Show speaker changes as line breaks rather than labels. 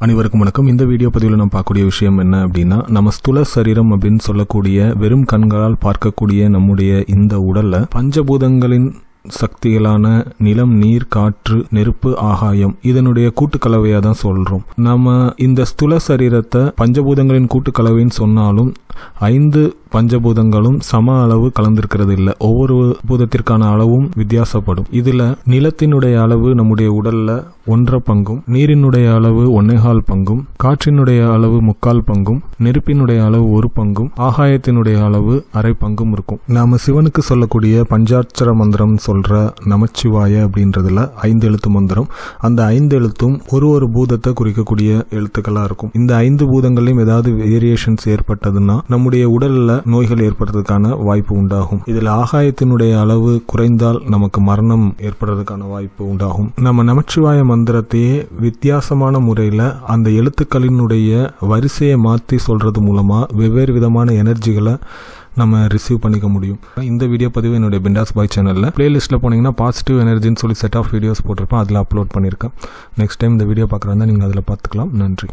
அனைவருக்கும் வணக்கம். இந்த வீடியோ பதிவில் நாம் பார்க்கக்கூடிய விஷயம் என்ன அப்படின்னா, நம்ம ஸ்தூல சரீரம் அப்படின்னு சொல்லக்கூடிய வெறும் கண்களால் பார்க்கக்கூடிய நம்முடைய இந்த உடல்ல பஞ்சபூதங்களின் சக்திகளான நிலம், நீர், காற்று, நெருப்பு, ஆகாயம் இதனுடைய கூட்டுக்கலவையா தான் சொல்றோம். நம்ம இந்த ஸ்தூல சரீரத்தை பஞ்சபூதங்களின் கூட்டுக்கலவைன்னு சொன்னாலும் 5 பஞ்சபூதங்களும் சம அளவு கலந்திருக்கிறது இல்லை. ஒவ்வொரு பூதத்திற்கான அளவும் வித்தியாசப்படும். இதுல நிலத்தினுடைய அளவு நம்முடைய உடல்ல 1.5 பங்கும், நீரினுடைய அளவு 1.25 பங்கும், காற்றினுடைய அளவு 3/4 பங்கும், நெருப்பினுடைய அளவு 1 பங்கும், ஆகாயத்தினுடைய அளவு 1/2 பங்கும் இருக்கும். நாம சிவனுக்கு சொல்லக்கூடிய பஞ்சாட்சர மந்திரம் சொல்ற நமச்சிவாய அப்படின்றதுல 5 எழுத்து மந்திரம். அந்த 5 எழுத்தும் ஒரு பூதத்தை குறிக்கக்கூடிய எழுத்துக்களா இருக்கும். இந்த 5 பூதங்களையும் ஏதாவது வேரியேஷன்ஸ் ஏற்பட்டதுன்னா நம்முடைய உடல்ல நோய்கள் ஏற்படுறதுக்கான வாய்ப்பு உண்டாகும். இதுல ஆகாயத்தினுடைய அளவு குறைந்தால் நமக்கு மரணம் ஏற்படுறதுக்கான வாய்ப்பு உண்டாகும். நம்ம நமச்சிவாய மந்திரத்தையே வித்தியாசமான முறையில அந்த எழுத்துக்களினுடைய வரிசையை மாற்றி சொல்றது மூலமா வெவ்வேறு விதமான எனர்ஜிகளை நம்ம ரிசீவ் பண்ணிக்க முடியும். இந்த வீடியோ பதிவு என்னுடைய பிண்டாஸ் பாய் சேனல்ல பிளேலிஸ்ட்ல போனீங்கன்னா பாசிட்டிவ் எனர்ஜின்னு சொல்லி செட் ஆஃப் வீடியோஸ் போட்டிருப்பேன். அதில் அப்லோட் பண்ணியிருக்கேன். நெக்ஸ்ட் டைம் இந்த வீடியோ பார்க்குறாங்க நீங்கள் அதில் பார்த்துக்கலாம். நன்றி.